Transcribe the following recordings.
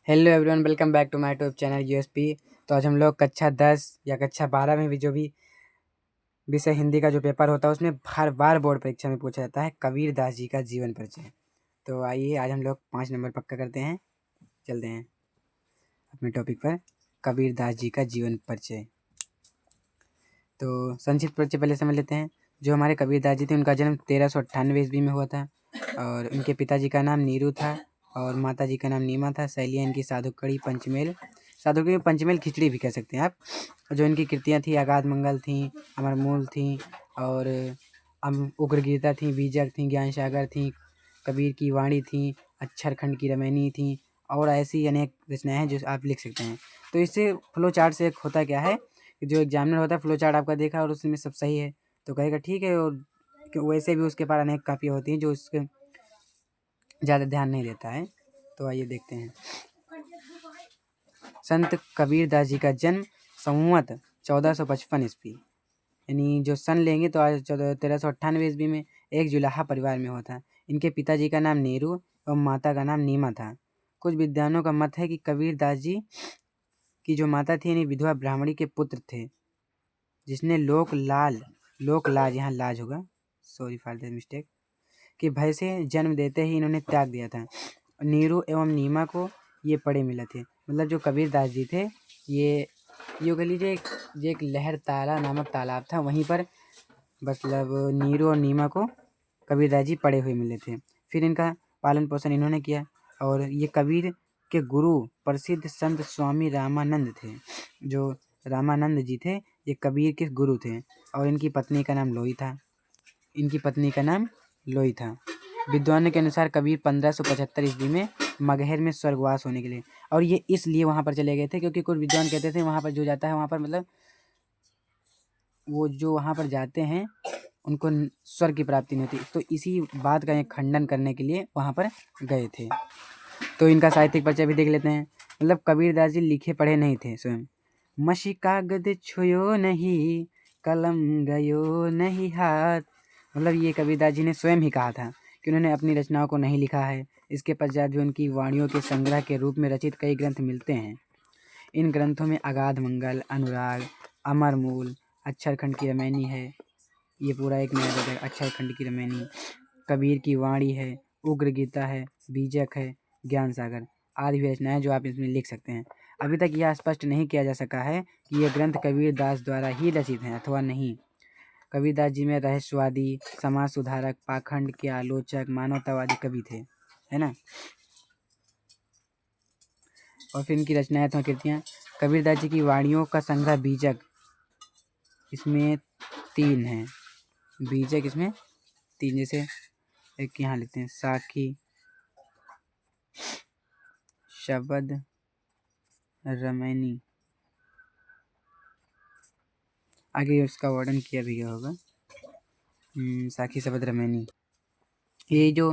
Hello everyone, welcome back to my YouTube channel USP. तो आज हम लोग कक्षा 10 या कक्षा 12 में भी जो भी विषय हिंदी का जो पेपर होता है उसमें हर बार बोर्ड परीक्षा में पूछा जाता है कबीर दास जी का जीवन परिचय। तो आइए आज हम लोग 5 नंबर पक्का करते हैं। चलते हैं अपने टॉपिक पर, कबीर दास जी का जीवन परिचय। तो संक्षिप्त परिचय पहले समझ लेते हैं। जो हमारे कबीर दास जी थे उनका जन्म 1398 ईस्वी में हुआ था और उनके पिताजी का नाम नीरू था और माता जी का नाम नीमा था। शैलियाँ इनकी साधुकड़ी पंचमेल, साधुकड़ी पंचमेल खिचड़ी भी कह सकते हैं आप। जो इनकी कृतियाँ थी आगाध मंगल थी, अमरमूल थी और उग्र गीता थी, बीजक थी, ज्ञान सागर थी, कबीर की वाणी थी, अक्षर खंड की रमैनी थी और ऐसी अनेक रचनाएं हैं जो आप लिख सकते हैं। तो इससे फ्लो चार्ट से एक होता क्या है कि जो एग्जामिनर होता है फ्लो चार्ट आपका देखा और उसमें सब सही है तो कहेगा ठीक है, और वैसे भी उसके पास अनेक कापियाँ होती हैं जो उसके ज़्यादा ध्यान नहीं देता है। तो आइए देखते हैं। संत कबीर दास जी का जन्म संवत 1455 ईस्वी, यानी जो सन लेंगे तो आज 1398 ईस्वी में एक जुलाहा परिवार में हुआ था। इनके पिताजी का नाम नेहरू और माता का नाम नीमा था। कुछ विद्वानों का मत है कि कबीर दास जी की जो माता थी यानी विधवा ब्राह्मणी के पुत्र थे, जिसने लोक लाज यहाँ लाज होगा, सॉरी फॉर द मिस्टेक, कि भय से जन्म देते ही इन्होंने त्याग दिया था। नीरू एवं नीमा को ये पड़े मिले थे। मतलब जो कबीर दास जी थे ये कह लीजिए एक लहर ताला नामक तालाब था, वहीं पर मतलब नीरू और नीमा को कबीर दास जी पड़े हुए मिले थे। फिर इनका पालन पोषण इन्होंने किया और ये कबीर के गुरु प्रसिद्ध संत स्वामी रामानंद थे। जो रामानंद जी थे ये कबीर के गुरु थे और इनकी पत्नी का नाम लोई था। विद्वानों के अनुसार कबीर 1575 ईस्वी में मगहर में स्वर्गवास होने के लिए, और ये इसलिए वहाँ पर चले गए थे क्योंकि कुछ विद्वान कहते थे वहाँ पर जो जाता है वहाँ पर मतलब वो जो वहाँ पर जाते हैं उनको स्वर्ग की प्राप्ति नहीं होती, तो इसी बात का एक खंडन करने के लिए वहाँ पर गए थे। तो इनका साहित्यिक परिचय भी देख लेते हैं। मतलब कबीर दास जी लिखे पढ़े नहीं थे स्वयं। मशी कागद छुयो नहीं, कलम गयो नहीं हाथ। मतलब ये कबीर दास जी ने स्वयं ही कहा था कि उन्होंने अपनी रचनाओं को नहीं लिखा है। इसके पश्चात जो उनकी वाणियों के संग्रह के रूप में रचित कई ग्रंथ मिलते हैं। इन ग्रंथों में अगाध मंगल, अनुराग, अमरमूल, अक्षर खंड की रमैनी है, ये पूरा एक नया है, अक्षर खंड की रमैनी, कबीर की वाणी है, उग्र गीता है, बीजक है, ज्ञान सागर आदि भी रचनाएं जो आप इसमें लिख सकते हैं। अभी तक यह स्पष्ट नहीं किया जा सका है कि ये ग्रंथ कबीर दास द्वारा ही रचित हैं अथवा नहीं। कबीर दास जी में रहस्यवादी, समाज सुधारक, पाखंड के आलोचक, मानवतावादी कवि थे, है ना। और फिर इनकी रचनाएं अथवा कृतियाँ, कबीर दास जी की वाणियों का संग्रह बीजक, इसमें 3 हैं। बीजक इसमें 3, जैसे एक यहाँ लिखते हैं साखी, शब्द, रमैनी, आगे उसका वर्णन किया भी गया होगा। साखी, शब्द, रमैनी। ये जो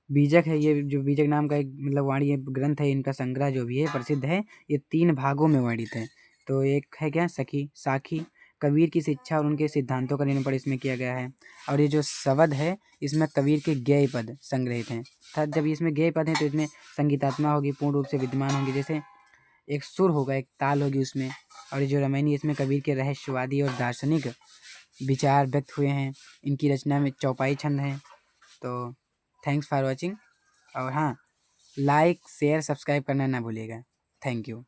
बीजक है, ये जो बीजक नाम का एक मतलब वाणी ये ग्रंथ है, इनका संग्रह जो भी है प्रसिद्ध है, ये 3 भागों में वर्णित है। तो एक है क्या साखी, कबीर की शिक्षा और उनके सिद्धांतों का निरूपण इसमें किया गया है। और ये जो शब्द है इसमें कबीर के गेय पद संग्रहित हैं। अर्थात जब इसमें गेय पद हैं तो इसमें संगीतात्मा होगी, पूर्ण रूप से विद्यमान होंगी, जैसे एक सुर होगा, एक ताल होगी उसमें। और ये जो रमैनी इसमें कबीर के रहस्यवादी और दार्शनिक विचार व्यक्त हुए हैं। इनकी रचना में चौपाई छंद हैं। तो थैंक्स फॉर वॉचिंग, और हाँ, लाइक शेयर सब्सक्राइब करना ना भूलिएगा। Thank you.